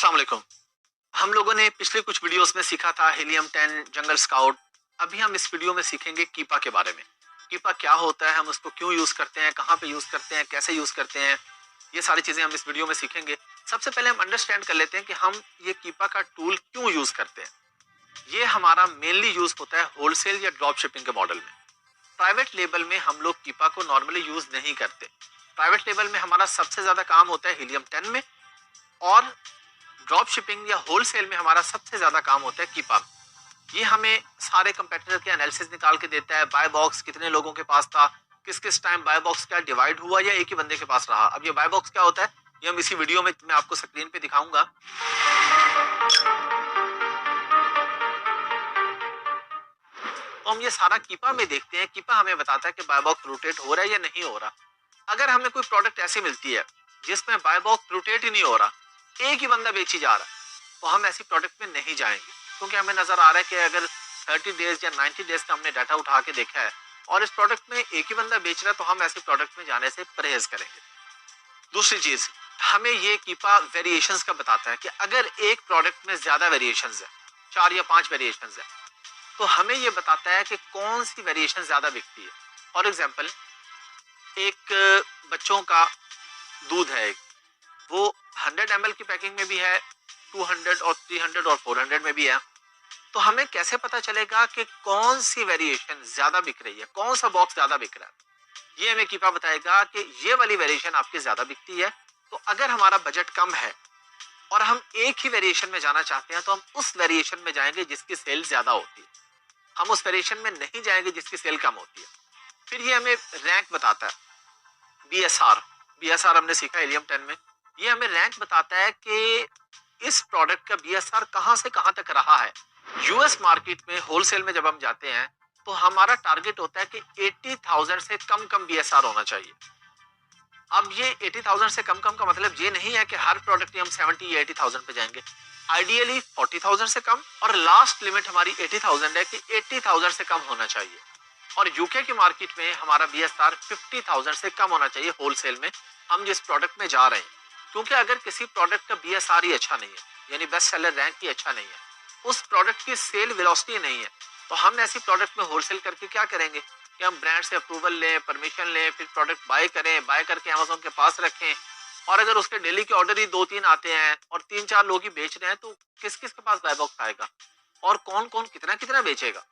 अस्सलाम वालेकुम। हम लोगों ने पिछले कुछ वीडियोस में सीखा था हीलियम 10, जंगल स्काउट। अभी हम इस वीडियो में सीखेंगे कीपा के बारे में। कीपा क्या होता है, हम उसको क्यों यूज करते हैं, कहाँ पे यूज करते हैं, कैसे यूज करते हैं, ये सारी चीजें हम इस वीडियो में सीखेंगे। सबसे पहले हम अंडरस्टैंड कर लेते हैं कि हम ये कीपा का टूल क्यों यूज करते हैं। ये हमारा मेनली यूज होता है होलसेल या ड्रॉप शिपिंग के मॉडल में। प्राइवेट लेबल में हम लोग कीपा को नॉर्मली यूज नहीं करते। प्राइवेट लेबल में हमारा सबसे ज्यादा काम होता है हीलियम 10 में, और ड्रॉप शिपिंग या होलसेल में हमारा सबसे ज्यादा काम होता है कीपा में। ये हमें सारे कंपेटिटर के एनालिसिस निकाल के देता है। बाय बॉक्स कितने लोगों के पास था, किस किस टाइम बाय बॉक्स क्या डिवाइड हुआ या एक ही बंदे के पास रहा। अब ये बाय बॉक्स क्या होता है ये हम इसी वीडियो में मैं आपको स्क्रीन पे दिखाऊंगा। तो हम ये सारा कीपा में देखते हैं। कीपा हमें बताता है कि बाय बॉक्स रोटेट हो रहा है या नहीं हो रहा। अगर हमें कोई प्रोडक्ट ऐसी मिलती है जिसमें बाय बॉक्स रोटेट ही नहीं हो रहा, एक ही बंदा बेची जा रहा है, तो हम ऐसी प्रोडक्ट में नहीं जाएंगे। क्योंकि हमें नजर आ रहा है कि अगर 30 डेज या 90 डेज का हमने डाटा उठा के देखा है और इस प्रोडक्ट में एक ही बंदा बेच रहा है, तो हम ऐसी प्रोडक्ट में जाने से परहेज करेंगे। दूसरी चीज, हमें ये कीपा वेरिएशंस का बताता है कि अगर एक प्रोडक्ट में ज्यादा वेरिएशंस है, 4 या 5 वेरिएशंस है, तो हमें ये बताता है कि कौन सी वेरिएशन ज्यादा बिकती है। फॉर एग्जाम्पल, एक बच्चों का दूध है, वो 100 ml की पैकिंग में भी है, 200 और 300 और 400 में भी है। तो हमें कैसे पता चलेगा कि कौन सी वेरिएशन ज्यादा बिक रही है, कौन सा बॉक्स ज्यादा बिक रहा है। ये हमें कीपा बताएगा कि ये वाली वेरिएशन आपकी ज्यादा बिकती है। तो अगर हमारा बजट कम है और हम एक ही वेरिएशन में जाना चाहते हैं, तो हम उस वेरिएशन में जाएंगे जिसकी सेल ज्यादा होती है। हम उस वेरिएशन में नहीं जाएंगे जिसकी सेल कम होती है। फिर ये हमें रैंक बताता है, बीएसआर हमने सीखा हीलियम 10 में। ये हमें रैंक बताता है कि इस प्रोडक्ट का बीएसआर कहां से कहां तक रहा है। यूएस मार्केट में होलसेल में जब हम जाते हैं तो हमारा टारगेट होता है कि 80,000 से कम कम बीएसआर होना चाहिए। अब ये 80,000 से कम कम का मतलब ये नहीं है कि हर प्रोडक्ट हम 70 या 80,000 पे जाएंगे। आइडियली 40,000 से कम, और लास्ट लिमिट हमारी 80,000 है कि 80,000 से कम होना चाहिए। और यूके की मार्केट में हमारा बीएसआर 50,000 से कम होना चाहिए होलसेल में, हम जिस प्रोडक्ट में जा रहे हैं। क्योंकि अगर किसी प्रोडक्ट का बीएसआर ही अच्छा नहीं है, यानी बेस्ट सेलर रैंक ही अच्छा नहीं है, उस प्रोडक्ट की सेल वेलोसिटी नहीं है, तो हम ऐसी प्रोडक्ट में होलसेल करके क्या करेंगे कि हम ब्रांड से अप्रूवल लें, परमिशन लें, फिर प्रोडक्ट बाय करें, बाय करके अमेज़न के पास रखें। और अगर उसके डेली के ऑर्डर ही 2-3 आते हैं और 3-4 लोग ही बेच रहे हैं, तो किस किस के पास बाय बॉक्स आएगा और कौन कौन कितना कितना बेचेगा।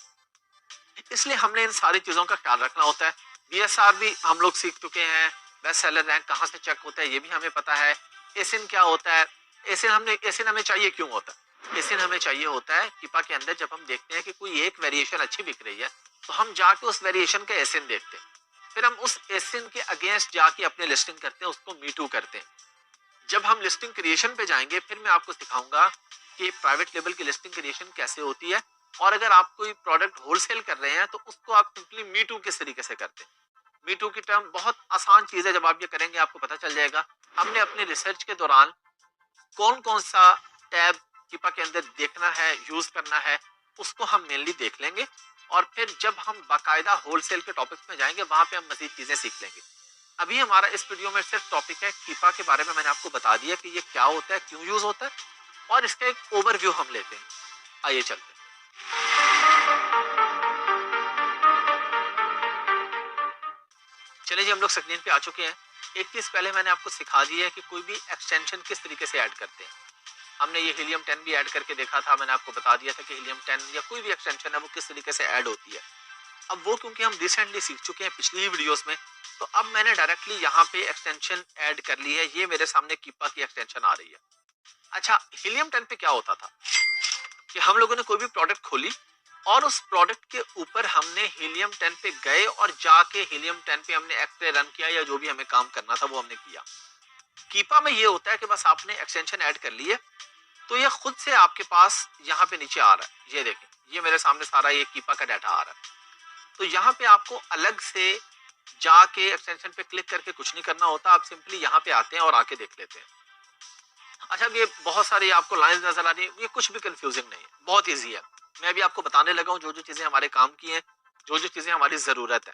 इसलिए हमने इन सारी चीजों का ख्याल रखना होता है। बीएसआर भी हम लोग सीख चुके हैं, बेस्ट सेलर रैंक कहाँ से चेक होता है ये भी हमें पता है। एसिन क्या होता है, एसिन हमें चाहिए क्यों होता है। एसिन हमें चाहिए होता है कीपा के अंदर, जब हम देखते हैं कि कोई एक वेरिएशन अच्छी बिक रही है, तो हम जाके उस वेरिएशन का एसिन देखते हैं। फिर हम उस एसिन के अगेंस्ट जाके अपने लिस्टिंग करते हैं, उसको मी टू करते हैं। जब हम लिस्टिंग क्रिएशन पे जाएंगे, फिर मैं आपको सिखाऊंगा कि प्राइवेट लेबल की लिस्टिंग क्रिएशन कैसे होती है। और अगर आप कोई प्रोडक्ट होलसेल कर रहे हैं तो उसको आप सिंपली मी टू किस तरीके से करते हैं। मी टू की टर्म बहुत आसान चीज है, जब आप ये करेंगे आपको पता चल जाएगा। हमने अपने रिसर्च के दौरान कौन कौन सा टैब कीपा के अंदर देखना है, यूज करना है, उसको हम मेनली देख लेंगे। और फिर जब हम बाकायदा होलसेल के टॉपिक्स में जाएंगे, वहां पे हम मजीद चीजें सीख लेंगे। अभी हमारा इस वीडियो में सिर्फ टॉपिक है कीपा के बारे में। मैंने आपको बता दिया कि ये क्या होता है, क्यों यूज होता है, और इसका एक ओवरव्यू हम लेते हैं। आइए चलते हैं। चलिए जी, हम लोग स्क्रीन पे आ चुके हैं। एक चीज पहले मैंने आपको सिखा दी है कि कोई भी एक्सटेंशन किस तरीके से ऐड करते हैं। हमने ये हीलियम 10 भी ऐड करके देखा था। मैंने आपको बता दिया था कि हीलियम 10 या कोई भी एक्सटेंशन है वो किस तरीके से ऐड होती है। अब वो क्योंकि हम रिसेंटली सीख चुके हैं पिछली ही वीडियोस में, तो अब मैंने डायरेक्टली यहाँ पे एक्सटेंशन ऐड कर ली है। ये मेरे सामने कीपा की एक्सटेंशन आ रही है। अच्छा, हीलियम 10 पे क्या होता था कि हम लोगों ने कोई भी प्रोडक्ट खोली और उस प्रोडक्ट के ऊपर हमने हीलियम 10 पे गए और जाके हीलियम 10 पे हमने एक्सरे रन किया, या जो भी हमें काम करना था वो हमने किया। कीपा में ये होता है कि बस आपने एक्सटेंशन ऐड कर ली है, तो ये खुद से आपके पास यहाँ पे नीचे आ रहा है। ये देखें, ये मेरे सामने सारा ये कीपा का डाटा आ रहा है। तो यहाँ पे आपको अलग से जाके एक्सटेंशन पे क्लिक करके कुछ नहीं करना होता। आप सिंपली यहाँ पे आते हैं और आके देख लेते हैं। अच्छा, ये बहुत सारी आपको लाइंस नजर आ रही है, ये कुछ भी कंफ्यूजिंग नहीं है, बहुत ईजी है। मैं अभी आपको बताने लगा हूँ जो जो चीजें हमारे काम की हैं, जो जो चीजें हमारी जरूरत है।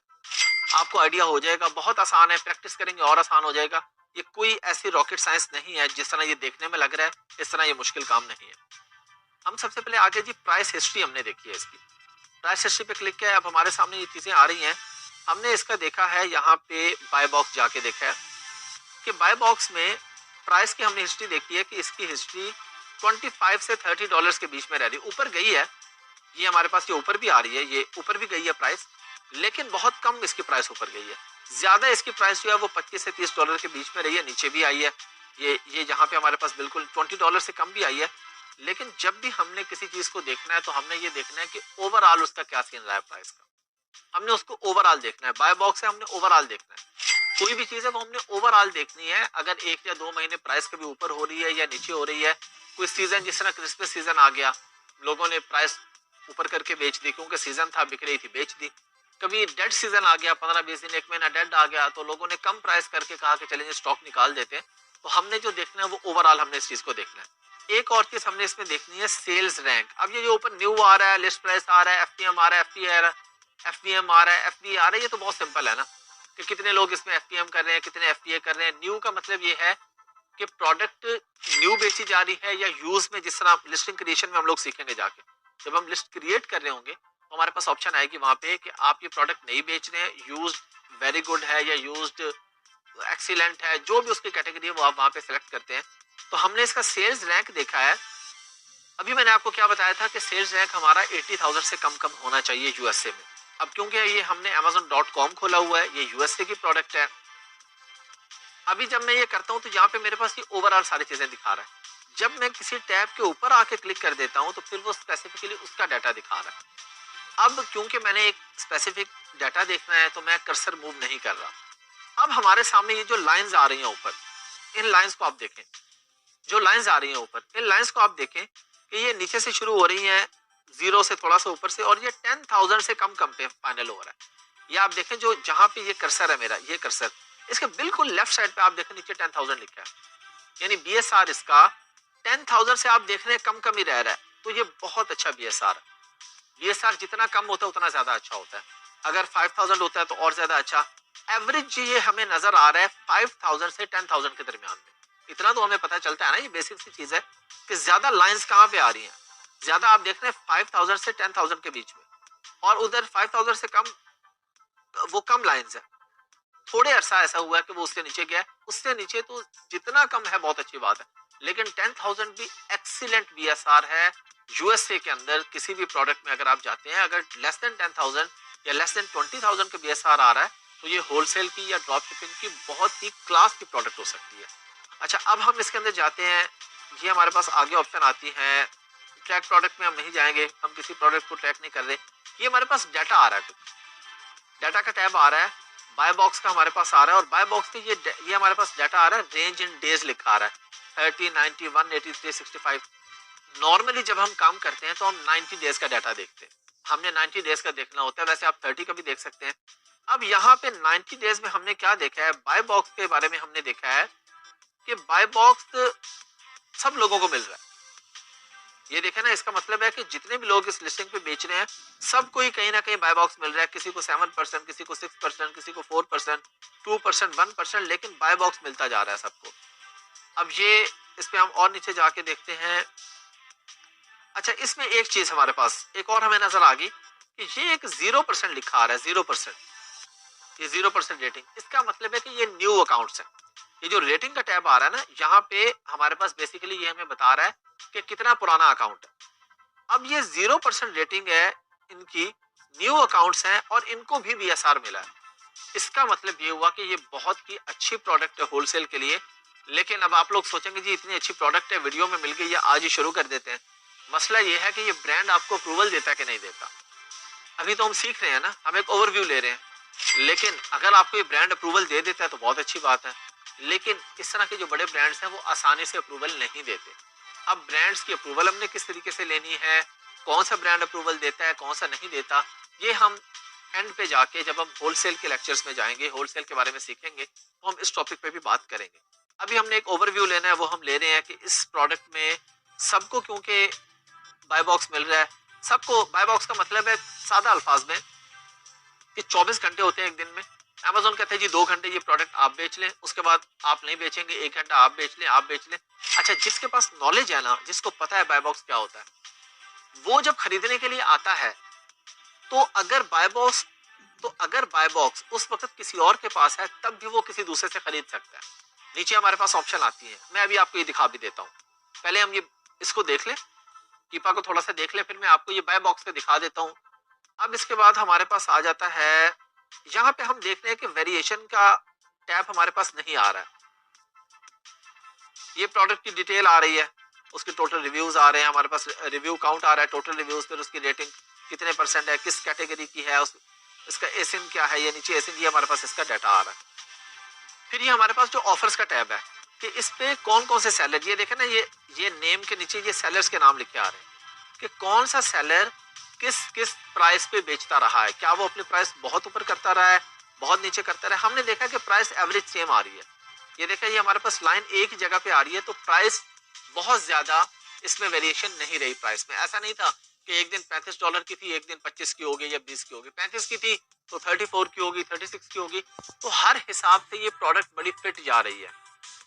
आपको आइडिया हो जाएगा, बहुत आसान है। प्रैक्टिस करेंगे और आसान हो जाएगा। ये कोई ऐसी रॉकेट साइंस नहीं है जिस तरह ये देखने में लग रहा है, इस तरह ये मुश्किल काम नहीं है। हम सबसे पहले आगे जी प्राइस हिस्ट्री हमने देखी है इसकी। प्राइस हिस्ट्री पे क्लिक किया, अब हमारे सामने ये चीजें आ रही हैं। हमने इसका देखा है यहाँ पे बाय बॉक्स जाके देखा है कि बाय बॉक्स में प्राइस की हमने हिस्ट्री देखी है कि इसकी हिस्ट्री 25 से $30 के बीच में रह रही, ऊपर गई है। ये हमारे पास ये ऊपर भी आ रही है, ये ऊपर भी गई है प्राइस, लेकिन बहुत कम इसकी प्राइस ऊपर गई है। ज्यादा इसकी प्राइस जो है वो $25 से $30 के बीच में रही है, नीचे भी आई है। ये जहाँ पे हमारे पास बिल्कुल $20 से कम भी आई है। लेकिन जब भी हमने किसी चीज को देखना है तो हमने ये देखना है कि ओवरऑल उसका क्या सीन रहा है प्राइस का, हमने उसको ओवरऑल देखना है। बाय बॉक्स है, हमने ओवरऑल देखना है। कोई भी चीज है वो हमने ओवरऑल देखनी है। अगर 1 या 2 महीने प्राइस कभी ऊपर हो रही है या नीचे हो रही है, कोई सीजन जिस तरह क्रिसमस सीजन आ गया, लोगों ने प्राइस ऊपर करके बेच दी क्योंकि सीजन था, बिक रही थी, बेच दी। कभी डेड सीजन आ गया, 15-20 दिन 1 महीना डेड आ गया, तो लोगों ने कम प्राइस करके कहा कि चलेंगे स्टॉक निकाल देते हैं। तो हमने जो देखना है वो ओवरऑल हमने इस चीज को देखना है। एक और चीज हमने इसमें देखनी है सेल्स रैंक। अब ये जो ऊपर न्यू आ रहा है, लिस्ट प्राइस आ रहा है, एफपीएम आ रहा है, एफपीएम आ रहा है, एफबी आ रहा है, ये तो बहुत सिंपल है ना कि कितने लोग इसमें एफपीएम कर रहे हैं, कितने एफपीए कर रहे हैं। न्यू का मतलब ये है कि प्रोडक्ट न्यू बेची जा रही है या यूज में, जिस तरह लिस्टिंग क्रिएशन में हम लोग सीखेंगे जाके, जब हम लिस्ट क्रिएट कर रहे होंगे तो हमारे पास ऑप्शन आएगी वहां पे कि आप ये प्रोडक्ट नहीं बेच रहे हैं, यूज्ड वेरी गुड है या यूज्ड एक्सीलेंट है, जो भी उसकी कैटेगरी है वो आप वहां पे सिलेक्ट करते हैं। तो हमने इसका सेल्स रैंक देखा है। अभी मैंने आपको क्या बताया था कि सेल्स रैंक हमारा 80,000 से कम कम होना चाहिए यूएसए में। अब क्योंकि ये हमने amazon.com खोला हुआ है, ये यूएसए की प्रोडक्ट है। अभी जब मैं ये करता हूं तो यहाँ पे मेरे पास ये ओवरऑल सारी चीजें दिखा रहा है। जब मैं किसी टैब के ऊपर आके क्लिक कर देता हूं तो फिर वो स्पेसिफिकली उसका डाटा दिखा रहा है। अब क्योंकि मैंने एक स्पेसिफिक डाटा देखना है तो मैं कर्सर मूव नहीं कर रहा। अब हमारे सामने ये जो लाइंस आ रही हैं ऊपर, इन लाइंस को आप देखें, जो लाइंस आ रही हैं ऊपर, इन लाइंस को आप देखें कि ये नीचे से शुरू हो रही हैं, 0 से थोड़ा सा ऊपर से, और ये 10,000 से कम कम पे फाइनल हो रहा है। ये आप देखें, जो जहां पे ये कर्सर है मेरा, ये कर्सर, इसके बिल्कुल लेफ्ट साइड पे आप देखें नीचे 10,000 लिखा है, यानी बीएसआर इसका 10,000 से आप देख रहे हैं कम कम ही रह रहा है। तो ये बहुत अच्छा बीएसआर है। बीएसआर जितना कम होता है उतना ज्यादा अच्छा होता है। अगर 5,000 होता है तो और ज्यादा अच्छा। एवरेज ये हमें नजर आ रहा है 5,000 से 10,000 के दरमियान में। इतना तो हमें पता चलता है ना, ये बेसिक सी चीज है कि ज्यादा लाइंस कहाँ पे आ रही हैं। ज्यादा आप देख रहे हैं 5,000 से 10,000 के बीच में, और उधर 5,000 से कम वो कम लाइंस है। थोड़े अरसा ऐसा हुआ है कि वो उससे नीचे गया, उससे नीचे तो जितना कम है बहुत अच्छी बात है, लेकिन 10,000 भी एक्सीलेंट बीएसआर है। यूएसए के अंदर किसी भी प्रोडक्ट में अगर आप जाते हैं, अगर लेस देन 10,000 या लेस देन 20,000 का बीएसआर आ रहा है तो ये होलसेल की या ड्रॉप शिपिंग की बहुत ही क्लास की प्रोडक्ट हो सकती है। अच्छा, अब हम इसके अंदर जाते हैं। ये हमारे पास आगे ऑप्शन आती है, ट्रैक प्रोडक्ट में हम नहीं जाएंगे, हम किसी प्रोडक्ट को ट्रैक नहीं कर रहे। ये हमारे पास डाटा आ रहा है, कुछ डाटा का टैब आ रहा है, बाय बॉक्स का हमारे पास आ रहा है, और बाय बॉक्स के ये हमारे पास डाटा आ रहा है, रेंज इन डेज लिखा आ रहा है 30, 90, 183, 65। नॉर्मली जब हम काम करते हैं तो हम 90 डेज का डाटा देखते हैं, हमने 90 डेज का देखना होता है। वैसे आप 30 का भी देख सकते हैं। अब यहाँ पे 90 डेज में हमने क्या देखा है, बाय बॉक्स के बारे में हमने देखा है कि बाय बॉक्स सब लोगों को मिल रहा है। ये देखे ना, इसका मतलब है कि जितने भी लोग इस लिस्टिंग पे बेच रहे हैं सबको ही कहीं ना कहीं बाय बॉक्स मिल रहा है। किसी को 7%, किसी को 6%, किसी को 4%, 2%, 1%, लेकिन बाय बॉक्स मिलता जा रहा है सबको। अब ये इस पे हम और नीचे जाके देखते हैं। अच्छा, इसमें एक चीज हमारे पास एक और हमें नजर आ गई कि ये एक 0% लिखा आ रहा है, 0%। ये 0% रेटिंग, इसका मतलब है कि ये न्यू अकाउंट्स है। ये जो रेटिंग का टैब आ रहा है ना, यहाँ पे हमारे पास बेसिकली ये हमें बता रहा है कि कितना पुराना अकाउंट है। अब ये 0% रेटिंग है, इनकी न्यू अकाउंट्स हैं और इनको भी बीएसआर मिला है। इसका मतलब ये हुआ कि ये बहुत ही अच्छी प्रोडक्ट है होलसेल के लिए। लेकिन अब आप लोग सोचेंगे जी इतनी अच्छी प्रोडक्ट है, वीडियो में मिल गई, या आज ही शुरू कर देते हैं। मसला ये है कि ये ब्रांड आपको अप्रूवल देता है कि नहीं देता। अभी तो हम सीख रहे हैं ना, हम एक ओवरव्यू ले रहे हैं। लेकिन अगर आपको ये ब्रांड अप्रूवल दे देता है तो बहुत अच्छी बात है, लेकिन इस तरह के जो बड़े ब्रांड्स हैं वो आसानी से अप्रूवल नहीं देते। अब ब्रांड्स की अप्रूवल हमने किस तरीके से लेनी है, कौन सा ब्रांड अप्रूवल देता है, कौन सा नहीं देता, ये हम एंड पे जाके जब हम होलसेल के लेक्चर्स में जाएंगे, होलसेल के बारे में सीखेंगे, तो हम इस टॉपिक पे भी बात करेंगे। अभी हमने एक ओवरव्यू लेना है, वो हम ले रहे हैं कि इस प्रोडक्ट में सबको क्योंकि बाय बॉक्स मिल रहा है। सबको बाय बॉक्स का मतलब है सादा अल्फाज में कि 24 घंटे होते हैं एक दिन में, अमेजोन कहते हैं जी 2 घंटे ये प्रोडक्ट आप बेच लें, उसके बाद आप नहीं बेचेंगे, 1 घंटा आप बेच लें, आप बेच लें। अच्छा, जिसके पास नॉलेज है ना, जिसको पता है बाय बॉक्स क्या होता है, वो जब खरीदने के लिए आता है, तो अगर बाय बॉक्स उस वक्त किसी और के पास है, तब भी वो किसी दूसरे से खरीद सकता है। नीचे हमारे पास ऑप्शन आती है, मैं अभी आपको ये दिखा भी देता हूँ। पहले हम ये इसको देख लें, कीपा को थोड़ा सा देख लें, फिर मैं आपको ये बाय बॉक्स पे दिखा देता हूँ। अब इसके बाद हमारे पास आ जाता है, यहाँ पे हम देख रहे हैं कि वेरिएशन का टैब हमारे पास नहीं आ रहा है। ये प्रोडक्ट की डिटेल आ रही है, उसके टोटल रिव्यूज आ रहे हैं, हमारे पास रिव्यू काउंट आ रहा है, टोटल रिव्यूज, फिर उसकी रेटिंग कितने % है, किस कैटेगरी की है, इसका एसिन क्या है, ये नीचे एसिन, ये हमारे पास इसका डाटा आ रहा है। फिर ये हमारे पास जो ऑफर्स का टैब है कि इस पे कौन कौन से सेलर, ये देखें ना, ये नेम के नीचे ये सेलर्स के नाम लिखे आ रहे हैं कि कौन सा सेलर किस किस प्राइस पे बेचता रहा है, क्या वो अपनी प्राइस बहुत ऊपर करता रहा है, बहुत नीचे करता रहा है। हमने देखा कि प्राइस एवरेज सेम आ रही है। ये देखा, ये हमारे पास लाइन एक ही जगह पे आ रही है, तो प्राइस बहुत ज्यादा इसमें वेरिएशन नहीं रही। प्राइस में ऐसा नहीं था कि एक दिन $35 की थी, एक दिन 25 की होगी या 20 की होगी, 35 की थी तो 34 की होगी, 36 की होगी। तो हर हिसाब से ये प्रोडक्ट बड़ी फिट जा रही है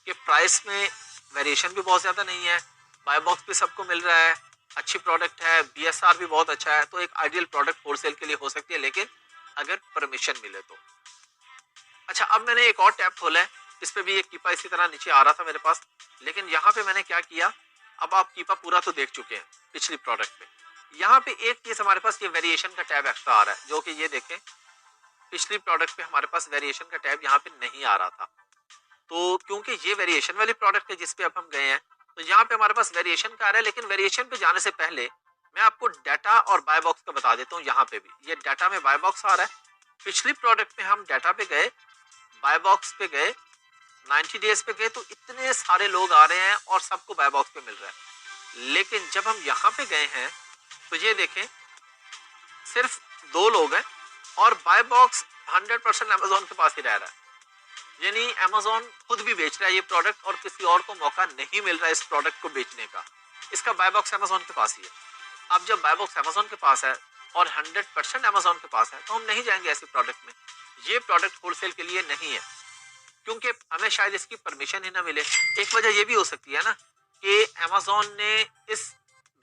कि प्राइस में वेरिएशन भी बहुत ज्यादा नहीं है, बाय बॉक्स भी सबको मिल रहा है, अच्छी प्रोडक्ट है, BSR भी बहुत अच्छा है। तो एक आइडियल प्रोडक्ट होलसेल के लिए हो सकती है, लेकिन अगर परमिशन मिले तो। अच्छा, अब मैंने एक और टैब खोला है, इस पे भी एक कीपा इसी तरह नीचे आ रहा था मेरे पास, लेकिन यहाँ पे मैंने क्या किया, अब आप कीपा पूरा तो देख चुके हैं पिछली प्रोडक्ट में। यहाँ पे एक चीज हमारे पास ये वेरिएशन का टैब एक्स्ट्रा आ रहा है, जो कि ये देखें, पिछली प्रोडक्ट पे हमारे पास वेरिएशन का टैब यहाँ पे नहीं आ रहा था। तो क्योंकि ये वेरिएशन वाली प्रोडक्ट है जिस पे अब हम गए हैं, तो यहाँ पे हमारे पास वेरिएशन का आ रहा है। लेकिन वेरिएशन पे जाने से पहले मैं आपको डाटा और बाय बॉक्स का बता देता हूँ। यहाँ पे भी ये डाटा में बाय बॉक्स आ रहा है, पिछली प्रोडक्ट में हम डाटा पे गए, बाय बॉक्स पे गए, 90 डेज पे गए, तो इतने सारे लोग आ रहे हैं और सबको बाय बॉक्स पे मिल रहा है। लेकिन जब हम यहाँ पे गए हैं तो ये देखें, सिर्फ 2 लोग हैं और बाय बॉक्स 100% अमेजोन के पास ही रह रहा है। यानी अमेजोन खुद भी बेच रहा है ये प्रोडक्ट और किसी और को मौका नहीं मिल रहा है इस प्रोडक्ट को बेचने का। इसका बाय बॉक्स अमेजोन के पास ही है। अब जब बाय बॉक्स अमेजोन के पास है और 100% अमेजोन के पास है, तो हम नहीं जाएंगे ऐसी प्रोडक्ट में। ये प्रोडक्ट होलसेल के लिए नहीं है, क्योंकि हमें शायद इसकी परमिशन ही ना मिले। एक वजह ये भी हो सकती है ना कि अमेजोन ने इस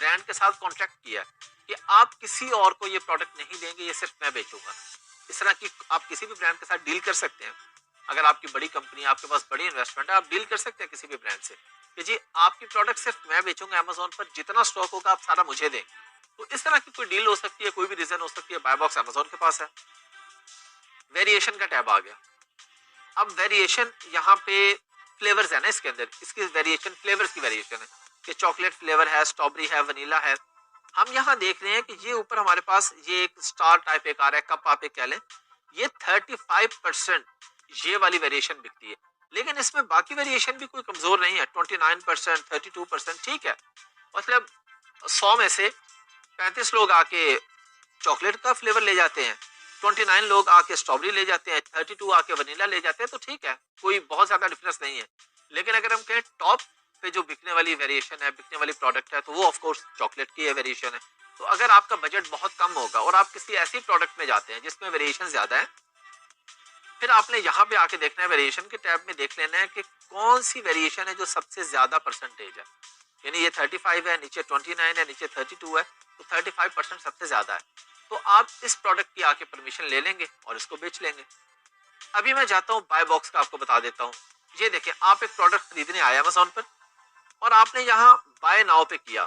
ब्रांड के साथ कॉन्ट्रैक्ट किया कि आप किसी और को ये प्रोडक्ट नहीं देंगे, ये सिर्फ मैं बेचूंगा। इस तरह की आप किसी भी ब्रांड के साथ डील कर सकते हैं। अगर आपकी बड़ी कंपनी, आपके पास बड़ी इन्वेस्टमेंट है, आप डील कर सकते हैं किसी भी ब्रांड से कि जी आपकी प्रोडक्ट सिर्फ मैं बेचूंगा अमेजोन पर, जितना स्टॉक होगा आप सारा मुझे दें। तो इस तरह की कोई डील हो सकती है, कोई भी रीजन हो सकती है। बाय बॉक्स अमेजोन के पास है। वेरिएशन का टैब आ गया। अब वेरिएशन यहाँ पे फ्लेवर्स है ना, इसके अंदर इसकी वेरिएशन, फ्लेवर्स की वेरिएशन है कि चॉकलेट फ्लेवर है, स्ट्रॉबेरी है, वनीला है। हम यहाँ देख रहे हैं कि ये ऊपर हमारे पास ये एक स्टार टाइप एक आ रहा है, कप आप एक कह लें, ये 35% ये वाली वेरिएशन बिकती है। लेकिन इसमें बाकी वेरिएशन भी कोई कमजोर नहीं है, 29%, 32%, ठीक है। मतलब 100 में से 35 लोग आके चॉकलेट का फ्लेवर ले जाते हैं, 29 लोग आके स्ट्रॉबेरी ले जाते हैं, 32 आके वनीला ले जाते हैं, तो ठीक है, कोई बहुत ज्यादा डिफरेंस नहीं है। लेकिन अगर हम कहें टॉप पे जो बिकने वाली वेरिएशन है, बिकने वाली प्रोडक्ट है, तो वो ऑफ कोर्स चॉकलेट की वेरिएशन है। तो अगर आपका बजट बहुत कम होगा और आप किसी ऐसी प्रोडक्ट में जाते हैं जिसमें वेरिएशन ज्यादा है, फिर आपने यहाँ पे आके देखना है, वेरिएशन के टैब में देख लेना है कि कौन सी वेरिएशन है जो सबसे ज्यादा परसेंटेज है। यानी ये 35 है, नीचे 29 है, नीचे 32 है, तो 35% सबसे ज्यादा है। तो आप इस प्रोडक्ट की आके परमिशन ले लेंगे और इसको बेच लेंगे। अभी मैं जाता हूँ बाय बॉक्स का, आपको बता देता हूँ। ये देखें, आप एक प्रोडक्ट खरीदने आए अमेजोन पर और आपने यहाँ बाय नाउ पे किया।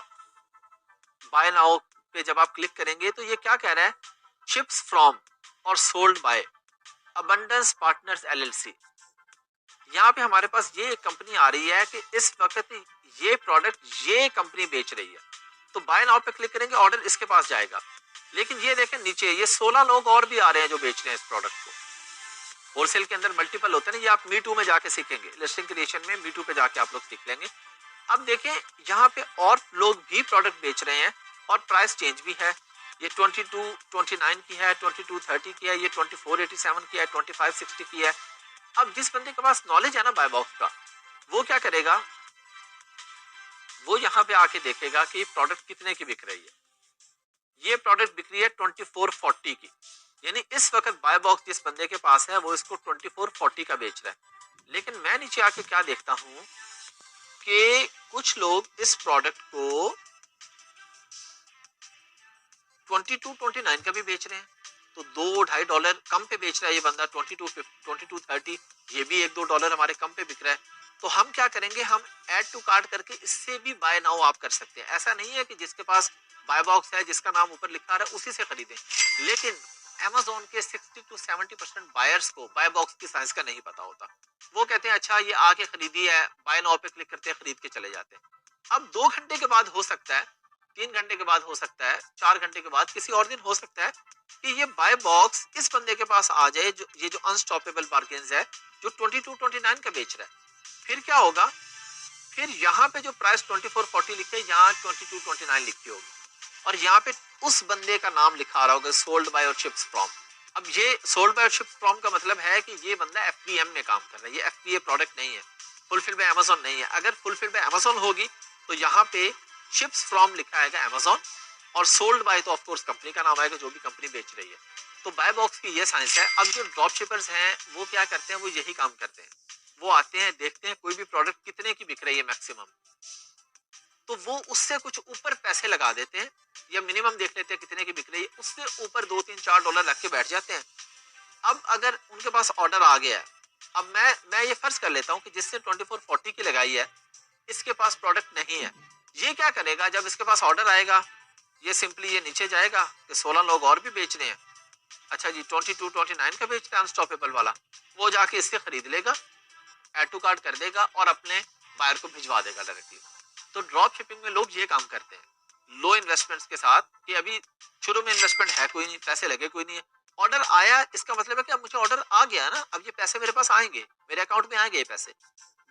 बाय नाउ पे जब आप क्लिक करेंगे तो ये क्या कह रहा है, शिप्स फ्रॉम और sold by abundance partners LLC। यहाँ पे हमारे पास ये एक कंपनी आ रही है कि इस वक्त ये प्रोडक्ट ये कंपनी बेच रही है। तो बाय नाउ पे क्लिक करेंगे, ऑर्डर इसके पास जाएगा। लेकिन ये देखें नीचे, ये 16 लोग और भी आ रहे हैं जो बेच रहे हैं इस प्रोडक्ट को। होलसेल के अंदर मल्टीपल होते हैं ना, ये आप मी टू में जाके सीखेंगे, लिस्टिंग क्रिएशन में मी टू पे जाके आप लोग सीख लेंगे। अब देखें, यहाँ पे और लोग भी प्रोडक्ट बेच रहे हैं और प्राइस चेंज भी है। ये 2229 की है, 2230 की है, ये 2487 की है, 2560 की है। अब जिस बंदे के पास नॉलेज है ना बाय बॉक्स का, वो क्या करेगा, वो यहाँ पे आके देखेगा कि प्रोडक्ट कितने की बिक रही है। ये प्रोडक्ट बिक रही है 2440 की, यानी इस वक्त बाय बॉक्स जिस बंदे के पास है वो इसको 2440 का बेच रहा है। लेकिन मैं नीचे आके क्या देखता हूं कि कुछ लोग इस प्रोडक्ट को 22-29 का भी बेच रहे हैं। तो $2-2.5 कम पे बेच रहा है ये बंदा, 22-30, ये भी $1-2 हमारे कम पे बिक रहा है। तो हम क्या करेंगे, हम ऐड टू कार्ट करके इससे भी बाय नाउ आप कर सकते हैं। ऐसा नहीं है कि जिसके पास बाय बॉक्स है, जिसका नाम ऊपर लिखा रहा है, उसी से खरीदें। लेकिन Amazon के 60-70% बायर्स को बाय बॉक्स की साइंस का नहीं पता होता। वो कहते हैं अच्छा ये आके खरीदी है, बाय नाउ पे क्लिक करते हैं, खरीद के चले जाते हैं। अब 2 घंटे के बाद हो सकता है, 3 घंटे के बाद हो सकता है, 4 घंटे के बाद, किसी और दिन हो सकता है कि ये बाय बॉक्स इस बंदे के पास आ जाए, जो ये जो अनस्टॉपेबल बार्गेन्स है, जो 22-29 का बेच रहा है। फिर क्या होगा, फिर यहाँ पे जो प्राइस 2440 लिखे, यहाँ 22-29 लिखी होगी, और यहाँ पे उस बंदे का नाम लिखा रहा होगा, सोल्ड बाय और शिप्स फ्रॉम। अब ये सोल्ड बाय और शिप्स फ्रॉम का मतलब है कि ये बंदा FBM में काम कर रहा है, ये FBA प्रोडक्ट नहीं है, फुलफिल बाय अमेजोन नहीं है। अगर फुलफिल बाय अमेजोन होगी तो यहाँ पे शिप्स फ्रॉम लिखा आएगा अमेजोन, और सोल्ड बाय तो ऑफ कोर्स कंपनी का नाम आएगा, जो भी कंपनी बेच रही है। तो बाय बॉक्स की ये साइंस है। अब जो ड्रॉप शिपर्स हैं वो क्या करते हैं, वो यही काम करते हैं। वो आते हैं, देखते हैं कोई भी प्रोडक्ट कितने की बिक रही है मैक्सिमम, तो वो उससे कुछ ऊपर पैसे लगा देते हैं, या मिनिमम देख लेते हैं कितने की बिक रही है, उससे ऊपर $2-3-4 रख के बैठ जाते हैं। अब अगर उनके पास ऑर्डर आ गया है, अब मैं ये फर्ज कर लेता हूँ कि जिससे 2440 की लगाई है, इसके पास प्रोडक्ट नहीं है। ये क्या करेगा, जब इसके पास ऑर्डर आएगा, ये सिंपली ये नीचे जाएगा कि 16 लोग और भी बेच रहे हैं, अच्छा जी 22-29 का बेच रहे हैं अनस्टॉपेबल वाला, वो जाके इससे खरीद लेगा, ऐड टू कार्ट कर देगा और अपने बायर को भिजवा देगा डायरेक्टली। तो ड्रॉप शिपिंग में लोग ये काम करते हैं लो इन्वेस्टमेंट्स के साथ, कि अभी शुरू में इन्वेस्टमेंट है कोई नहीं, पैसे लगे कोई नहीं है, ऑर्डर आया, इसका मतलब है कि अब मुझे ऑर्डर आ गया ना, अब ये पैसे मेरे पास आएंगे, मेरे अकाउंट में आएंगे ये पैसे।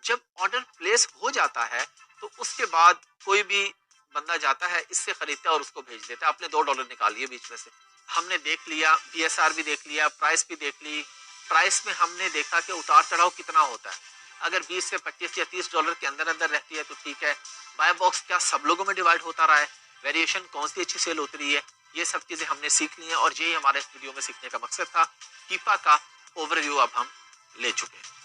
जब ऑर्डर प्लेस हो जाता है तो उसके बाद कोई भी बंदा जाता है, इससे खरीदता है और उसको भेज देता है, अपने $2 निकाल लिए बीच में से। हमने देख लिया, BSR भी देख लिया, प्राइस भी देख ली। प्राइस में हमने देखा कि उतार चढ़ाव कितना होता है। अगर 20 से 25 या $30 के अंदर अंदर रहती है तो ठीक है। बाय बॉक्स क्या सब लोगों में डिवाइड होता रहा है, वेरिएशन कौन सी अच्छी सेल होती रही है, ये सब चीजें हमने सीख ली हैं, और यही हमारे इस वीडियो में सीखने का मकसद था। कीपा का ओवरव्यू अब हम ले चुके हैं।